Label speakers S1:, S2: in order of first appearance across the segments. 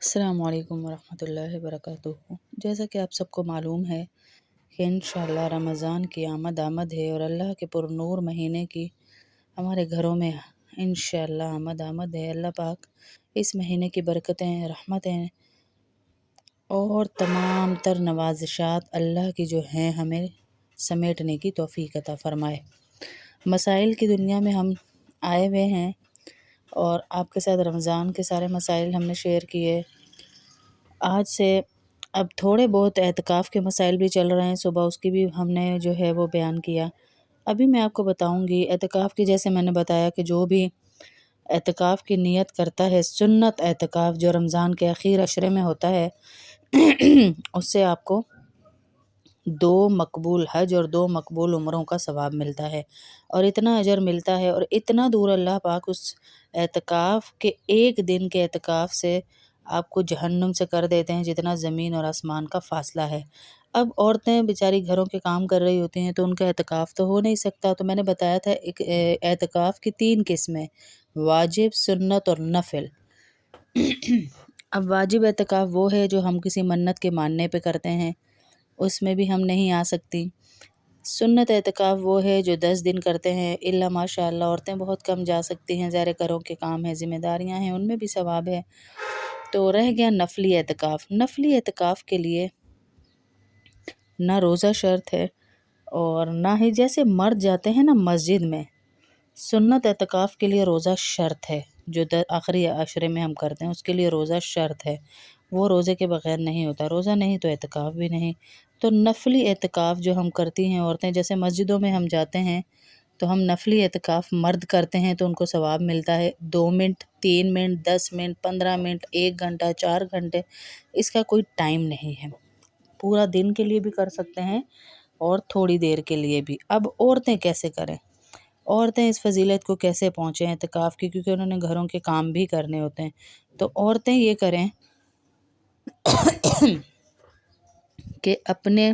S1: السلام علیکم ورحمۃ اللہ وبرکاتہ۔ جیسا کہ آپ سب کو معلوم ہے کہ انشاءاللہ رمضان کی آمد ہے اور اللہ کے پر نور مہینے کی ہمارے گھروں میں انشاءاللہ آمد ہے۔ اللہ پاک اس مہینے کی برکتیں، رحمتیں اور تمام تر نوازشات اللہ کی جو ہیں ہمیں سمیٹنے کی توفیق عطا فرمائے۔ مسائل کی دنیا میں ہم آئے ہوئے ہیں اور آپ کے ساتھ رمضان کے سارے مسائل ہم نے شیئر کیے۔ آج سے اب تھوڑے بہت اعتکاف کے مسائل بھی چل رہے ہیں، صبح اس کی بھی ہم نے جو ہے وہ بیان کیا۔ ابھی میں آپ کو بتاؤں گی اعتکاف کی، جیسے میں نے بتایا کہ جو بھی اعتکاف کی نیت کرتا ہے، سنت اعتکاف جو رمضان کے اخیر عشرے میں ہوتا ہے اس سے آپ کو 2 مقبول حج اور 2 مقبول عمروں کا ثواب ملتا ہے، اور اتنا اجر ملتا ہے اور اتنا دور اللہ پاک اس اعتکاف کے ایک دن کے اعتکاف سے آپ کو جہنم سے کر دیتے ہیں جتنا زمین اور آسمان کا فاصلہ ہے۔ اب عورتیں بیچاری گھروں کے کام کر رہی ہوتی ہیں تو ان کا اعتکاف تو ہو نہیں سکتا، تو میں نے بتایا تھا ایک اعتکاف کی 3 قسمیں: واجب، سنت اور نفل۔ اب واجب اعتکاف وہ ہے جو ہم کسی منت کے ماننے پہ کرتے ہیں، اس میں بھی ہم نہیں آ سکتی۔ سنت اعتکاف وہ ہے جو 10 دن کرتے ہیں، الا ماشاء اللہ عورتیں بہت کم جا سکتی ہیں، ظاہر گھروں کے کام ہیں، ذمہ داریاں ہیں، ان میں بھی ثواب ہے۔ تو رہ گیا نفلی اعتکاف۔ نفلی اعتکاف کے لیے نہ روزہ شرط ہے اور نہ ہی جیسے مرد جاتے ہیں نا مسجد میں، سنت اعتکاف کے لیے روزہ شرط ہے، جو آخری عشرے میں ہم کرتے ہیں اس کے لیے روزہ شرط ہے، وہ روزے کے بغیر نہیں ہوتا، روزہ نہیں تو اعتکاف بھی نہیں۔ تو نفلی اعتکاف جو ہم کرتی ہیں عورتیں، جیسے مسجدوں میں ہم جاتے ہیں تو ہم نفلی اعتکاف مرد کرتے ہیں تو ان کو ثواب ملتا ہے 2 منٹ، 3 منٹ، 10 منٹ، 15 منٹ، 1 گھنٹہ، 4 گھنٹے، اس کا کوئی ٹائم نہیں ہے، پورا دن کے لیے بھی کر سکتے ہیں اور تھوڑی دیر کے لیے بھی۔ اب عورتیں کیسے کریں؟ عورتیں اس فضیلت کو کیسے پہنچیں اعتکاف کی، کیونکہ انہوں نے گھروں کے کام بھی کرنے ہوتے ہیں۔ تو عورتیں یہ کریں کہ اپنے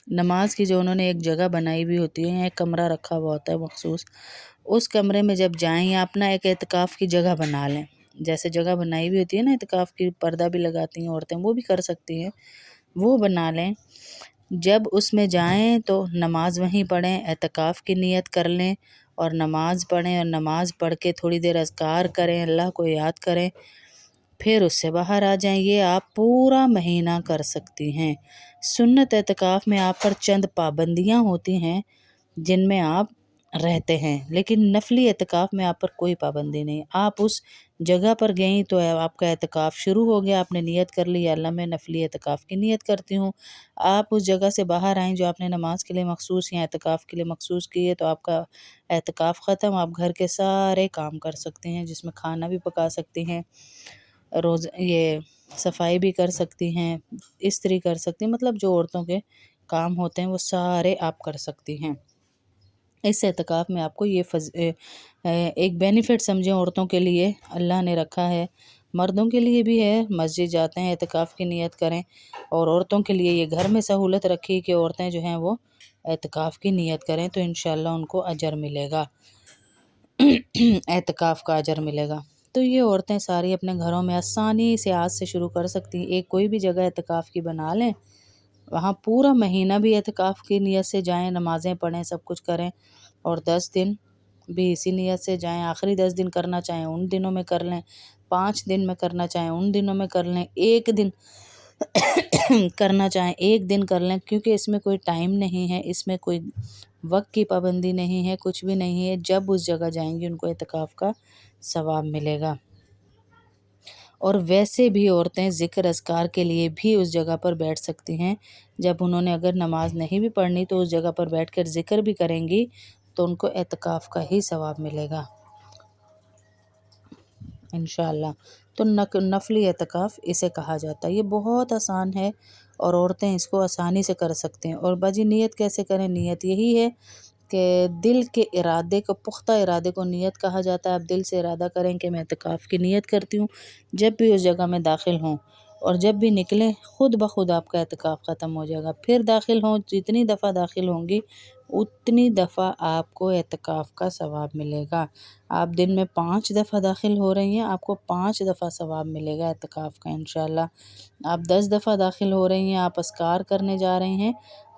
S1: نماز کی جو انہوں نے ایک جگہ بنائی ہوئی ہوتی ہے، ایک کمرہ رکھا ہوا ہوتا ہے مخصوص، اس کمرے میں جب جائیں یا اپنا ایک اعتکاف کی جگہ بنا لیں، جیسے جگہ بنائی ہوئی ہوتی ہے نا اعتکاف کی، پردہ بھی لگاتی ہیں عورتیں، وہ بھی کر سکتی ہیں، وہ بنا لیں۔ جب اس میں جائیں تو نماز وہیں پڑھیں، اعتکاف کی نیت کر لیں اور نماز پڑھیں، اور نماز پڑھ کے تھوڑی دیر اذکار کریں، اللہ کو یاد کریں، پھر اس سے باہر آ جائیں۔ یہ آپ پورا مہینہ کر سکتی ہیں۔ سنت اعتکاف میں آپ پر چند پابندیاں ہوتی ہیں جن میں آپ رہتے ہیں، لیکن نفلی اعتکاف میں آپ پر کوئی پابندی نہیں۔ آپ اس جگہ پر گئیں تو آپ کا اعتکاف شروع ہو گیا، آپ نے نیت کر لی، اللہ میں نفلی اعتکاف کی نیت کرتی ہوں۔ آپ اس جگہ سے باہر آئیں جو آپ نے نماز کے لیے مخصوص یا اعتکاف کے لیے مخصوص کی ہے، تو آپ کا اعتکاف ختم، آپ گھر کے سارے کام کر سکتے ہیں، جس میں کھانا بھی پکا سکتی ہیں، یہ صفائی بھی کر سکتی ہیں، استری کر سکتی ہیں، مطلب جو عورتوں کے کام ہوتے ہیں وہ سارے آپ کر سکتی ہیں۔ اس اعتکاف میں آپ کو یہ ایک بینیفٹ سمجھیں عورتوں کے لیے اللہ نے رکھا ہے، مردوں کے لیے بھی ہے، مسجد جاتے ہیں اعتکاف کی نیت کریں، اور عورتوں کے لیے یہ گھر میں سہولت رکھی کہ عورتیں جو ہیں وہ اعتکاف کی نیت کریں تو انشاءاللہ ان کو اجر ملے گا، اعتکاف کا اجر ملے گا۔ تو یہ عورتیں ساری اپنے گھروں میں آسانی سے آج سے شروع کر سکتی ہیں۔ ایک کوئی بھی جگہ اعتکاف کی بنا لیں، وہاں پورا مہینہ بھی اعتکاف کی نیت سے جائیں، نمازیں پڑھیں، سب کچھ کریں، اور 10 دن بھی اسی نیت سے جائیں۔ آخری 10 دن کرنا چاہیں ان دنوں میں کر لیں، 5 دن میں کرنا چاہیں ان دنوں میں کر لیں، 1 دن کرنا چاہیں 1 دن کر لیں، کیونکہ اس میں کوئی ٹائم نہیں ہے، اس میں کوئی وقت کی پابندی نہیں ہے، کچھ بھی نہیں ہے۔ جب اس جگہ جائیں گی ان کو اعتکاف کا ثواب ملے گا۔ اور ویسے بھی عورتیں ذکر اذکار کے لیے بھی اس جگہ پر بیٹھ سکتی ہیں، جب انہوں نے اگر نماز نہیں بھی پڑھنی تو اس جگہ پر بیٹھ کر ذکر بھی کریں گی تو ان کو اعتکاف کا ہی ثواب ملے گا انشاءاللہ۔ تو نفلی اعتکاف اسے کہا جاتا ہے، یہ بہت آسان ہے اور عورتیں اس کو آسانی سے کر سکتے ہیں۔ اور باجی نیت کیسے کریں؟ نیت یہی ہے کہ دل کے ارادے کو، پختہ ارادے کو نیت کہا جاتا ہے۔ آپ دل سے ارادہ کریں کہ میں اعتکاف کی نیت کرتی ہوں، جب بھی اس جگہ میں داخل ہوں اور جب بھی نکلیں خود بخود آپ کا اعتکاف ختم ہو جائے گا. پھر داخل ہوں، جتنی دفعہ داخل ہوں گی اتنی دفعہ آپ کو اعتکاف کا ثواب ملے گا. آپ دن میں 5 دفعہ داخل ہو رہی ہیں، آپ کو 5 دفعہ ثواب ملے گا اعتکاف کا انشاءاللہ. آپ 10 دفعہ داخل ہو رہی ہیں، آپ اذکار کرنے جا رہے ہیں،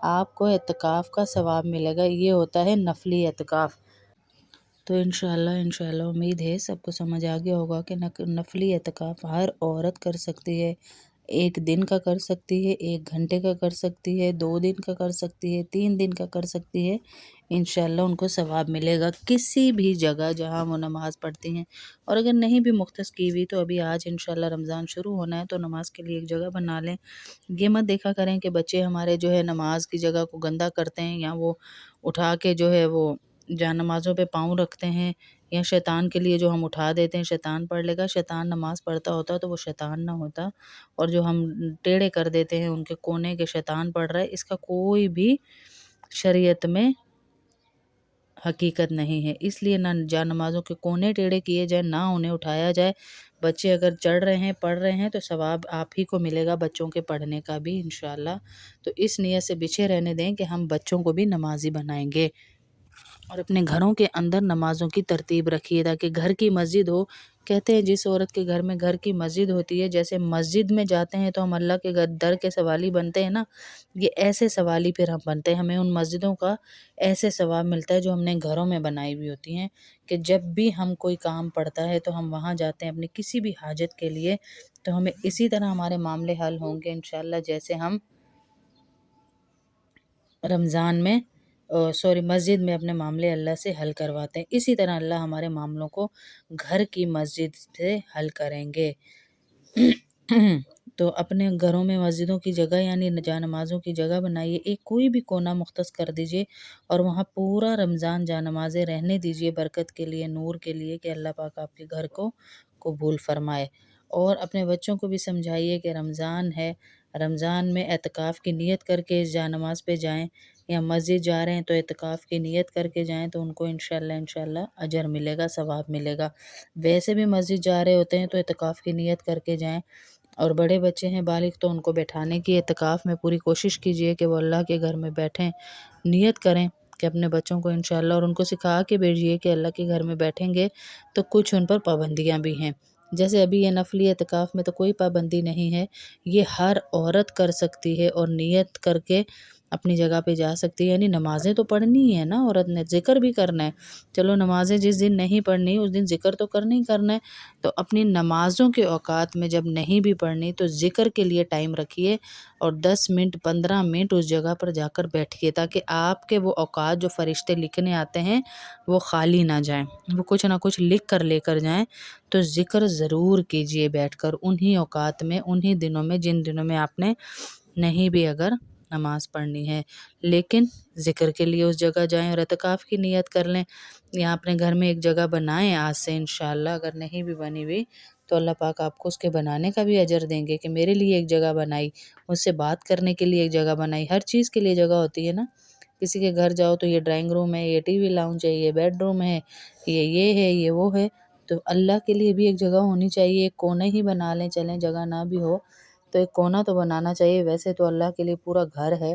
S1: آپ کو اعتکاف کا ثواب ملے گا. یہ ہوتا ہے نفلی اعتکاف. تو انشاءاللہ امید ہے سب کو سمجھ آ گیا ہوگا کہ نفلی اعتکاف ہر عورت کر سکتی ہے. 1 دن کا کر سکتی ہے، 1 گھنٹے کا کر سکتی ہے، 2 دن کا کر سکتی ہے، 3 دن کا کر سکتی ہے. انشاءاللہ ان کو ثواب ملے گا کسی بھی جگہ جہاں وہ نماز پڑھتی ہیں. اور اگر نہیں بھی مختص کی ہوئی تو ابھی آج انشاءاللہ رمضان شروع ہونا ہے تو نماز کے لیے ایک جگہ بنا لیں. یہ مت دیکھا کریں کہ بچے ہمارے جو ہے نماز کی جگہ کو گندا کرتے ہیں، یا وہ اٹھا کے جو ہے وہ جہاں نمازوں پہ پاؤں رکھتے ہیں، یا شیطان کے لیے جو ہم اٹھا دیتے ہیں شیطان پڑھ لے گا. شیطان نماز پڑھتا ہوتا تو وہ شیطان نہ ہوتا. اور جو ہم ٹیڑھے کر دیتے ہیں ان کے کونے کے شیطان پڑھ رہا ہے، اس کا کوئی بھی شریعت میں حقیقت نہیں ہے. اس لیے نہ جا نمازوں کے کونے ٹیڑھے کیے جائیں، نہ انہیں اٹھایا جائے. بچے اگر چڑھ رہے ہیں، پڑھ رہے ہیں تو ثواب آپ ہی کو ملے گا بچوں کے پڑھنے کا بھی انشاءاللہ. تو اس نیت سے پیچھے رہنے دیں کہ ہم بچوں کو بھی نمازی بنائیں گے. اور اپنے گھروں کے اندر نمازوں کی ترتیب رکھیے تاکہ گھر کی مسجد ہو. کہتے ہیں جس عورت کے گھر میں گھر کی مسجد ہوتی ہے، جیسے مسجد میں جاتے ہیں تو ہم اللہ کے در کے سوالی بنتے ہیں نا، یہ ایسے سوالی پھر ہم بنتے ہیں. ہمیں ان مسجدوں کا ایسے ثواب ملتا ہے جو ہم نے گھروں میں بنائی ہوئی ہوتی ہیں، کہ جب بھی ہم کوئی کام پڑتا ہے تو ہم وہاں جاتے ہیں اپنی کسی بھی حاجت کے لیے، تو ہمیں اسی طرح ہمارے معاملے حل ہوں گے انشاءاللہ. جیسے ہم رمضان میں مسجد میں اپنے معاملے اللہ سے حل کرواتے ہیں، اسی طرح اللہ ہمارے معاملوں کو گھر کی مسجد سے حل کریں گے. تو اپنے گھروں میں مسجدوں کی جگہ یعنی جا نمازوں کی جگہ بنائیے. ایک کوئی بھی کونا مختص کر دیجئے اور وہاں پورا رمضان جا نمازیں رہنے دیجئے، برکت کے لیے، نور کے لیے، کہ اللہ پاک آپ کے گھر کو قبول فرمائے. اور اپنے بچوں کو بھی سمجھائیے کہ رمضان ہے، رمضان میں اعتکاف کی نیت کر کے جا نماز پہ جائیں، یا مسجد جا رہے ہیں تو اعتکاف کی نیت کر کے جائیں تو ان کو انشاءاللہ اجر ملے گا، ثواب ملے گا. ویسے بھی مسجد جا رہے ہوتے ہیں تو اعتکاف کی نیت کر کے جائیں. اور بڑے بچے ہیں بالغ تو ان کو بیٹھانے کی اعتکاف میں پوری کوشش کیجیے کہ وہ اللہ کے گھر میں بیٹھیں. نیت کریں کہ اپنے بچوں کو انشاءاللہ، اور ان کو سکھا کے بھیجیے کہ اللہ کے گھر میں بیٹھیں گے تو کچھ ان پر پابندیاں بھی ہیں. جیسے ابھی یہ نفلی اعتکاف میں تو کوئی پابندی نہیں ہے، یہ ہر عورت کر سکتی ہے اور نیت کر کے اپنی جگہ پہ جا سکتی ہے. یعنی نمازیں تو پڑھنی ہی ہے نا، عورت نے ذکر بھی کرنا ہے. چلو نمازیں جس دن نہیں پڑھنی اس دن ذکر تو کرنا ہی کرنا ہے. تو اپنی نمازوں کے اوقات میں جب نہیں بھی پڑھنی تو ذکر کے لیے ٹائم رکھیے، اور 10 منٹ 15 منٹ اس جگہ پر جا کر بیٹھیے، تاکہ آپ کے وہ اوقات جو فرشتے لکھنے آتے ہیں وہ خالی نہ جائیں، وہ کچھ نہ کچھ لکھ کر لے کر جائیں. تو ذکر ضرور کیجیے بیٹھ کر انہی اوقات میں، انہی دنوں میں جن دنوں میں آپ نے نہیں بھی اگر نماز پڑھنی ہے، لیکن ذکر کے لیے اس جگہ جائیں اور اعتکاف کی نیت کر لیں. یا اپنے گھر میں ایک جگہ بنائیں آج سے انشاءاللہ. اگر نہیں بھی بنی ہوئی تو اللہ پاک آپ کو اس کے بنانے کا بھی اجر دیں گے کہ میرے لیے ایک جگہ بنائی، مجھ سے بات کرنے کے لیے ایک جگہ بنائی. ہر چیز کے لیے جگہ ہوتی ہے نا. کسی کے گھر جاؤ تو یہ ڈرائنگ روم ہے، یہ ٹی وی لاؤنج ہے، یہ بیڈ روم ہے، یہ ہے، یہ وہ ہے. تو اللہ کے لیے بھی ایک جگہ ہونی چاہیے. ایک کونے ہی بنا لیں، چلیں جگہ نہ بھی ہو تو ایک کونا تو بنانا چاہیے. ویسے تو اللہ کے لیے پورا گھر ہے،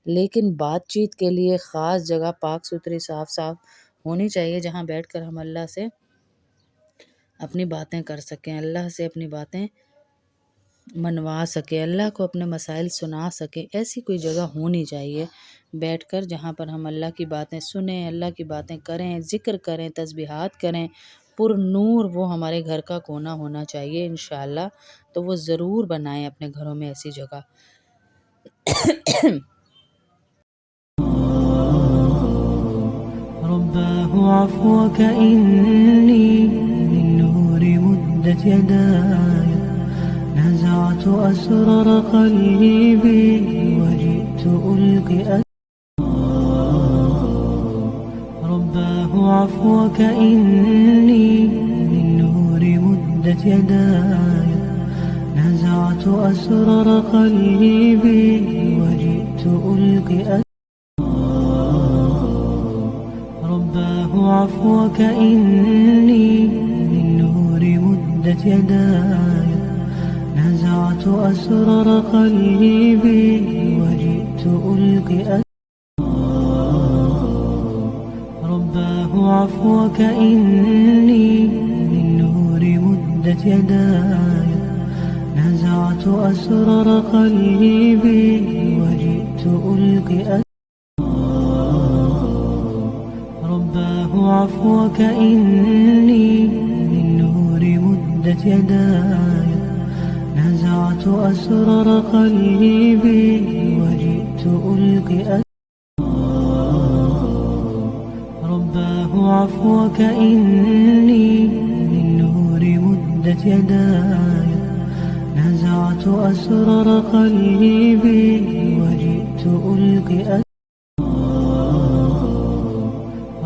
S1: لیکن بات چیت کے لیے خاص جگہ پاک ستھری صاف ہونی چاہیے، جہاں بیٹھ کر ہم اللہ سے اپنی باتیں کر سکیں، اللہ سے اپنی باتیں منوا سکیں، اللہ کو اپنے مسائل سنا سکیں. ایسی کوئی جگہ ہونی چاہیے بیٹھ کر جہاں پر ہم اللہ کی باتیں سنیں، اللہ کی باتیں کریں، ذکر کریں، تسبیحات کریں. پر نور وہ ہمارے گھر کا کونا ہونا چاہیے انشاءاللہ. تو وہ ضرور بنائیں اپنے گھروں میں ایسی جگہ.
S2: رباه عفوك إني من نور مدت يداي نزعت أسرار قلبي وجئت ألقي رباه عفوك إني من نور مدت يداي نزعت أسرار قلبي وجئت ألقي رباه عفوك إني من نور مدت يداي نزعت أسرار قلبي وجئت ألقي رباه عفوك إني من نور مدت يداي نزعت أسرار قلبي وجئت ألقي رباه عفوك إني من نور مدت يداي نزعت أسرار قلبي وجئت ألقي رباه عفوك إني من نور مدت يداي نزعت أسرار قلبي وجئت ألقي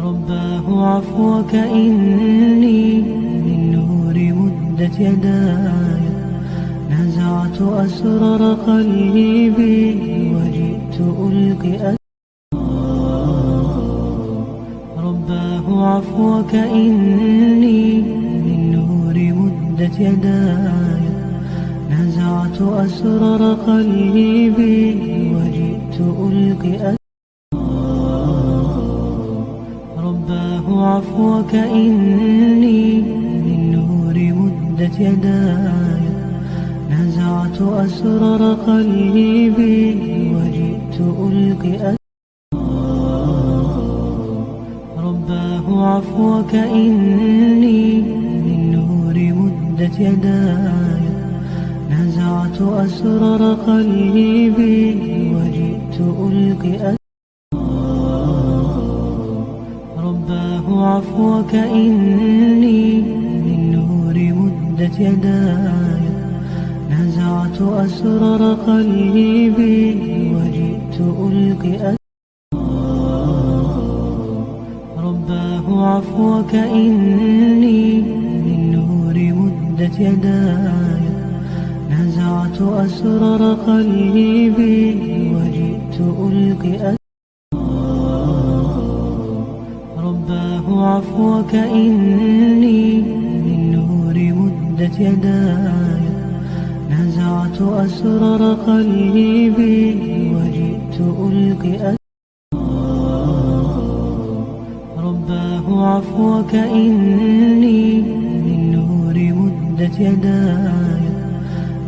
S2: رباه عفوك إني من نور مدت يداي نزعت أسرار قلبي وجئت ألقي رباه عفوك إني من نور مدت يداي نزعت أسرار قلبي وجئت ألقي رباه عفوك إني من نور مدت يداي نزعت أسرار قلبي وجئت ألقي رباه عفوك إني من نور مدت يداي نزعت أسرار قلبي وجئت ألقي رباه عفوك إني من نور مدت يداي نزعت أسرار قلبي وجئت ألقي رباه عفوك إني من نور مدت يداي نزعت أسرار قلبي وجئت ألقي رباه عفوك إني من نور مدت يداي نزعت أسرار قلبي وجئت ألقي رباه عفوك إني من نور مدت يداي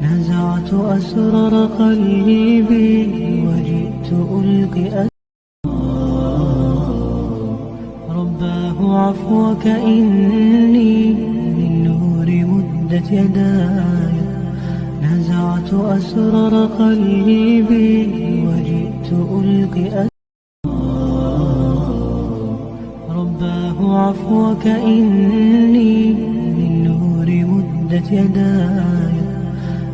S2: نزعت أسرار قلبي وجئت ألقي رباه عفوك إني من نور مدت يداي نزعت أسرار قلبي وجئت ألقي رباه عفوك إني من نور مدت يداي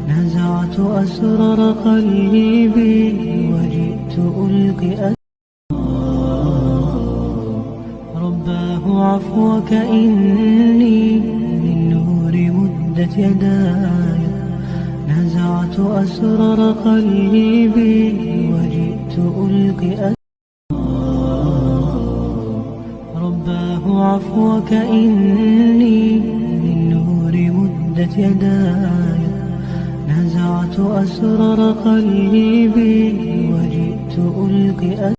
S2: نزعت أسرار قلبي وجئت ألقي رباه عفوك إني من نور مدت يداي نزعت أسرار قلبي وجئت ألقي رباه عفوك إني من نور مدت يداي نزعت أسرار قلبي وجئت ألقي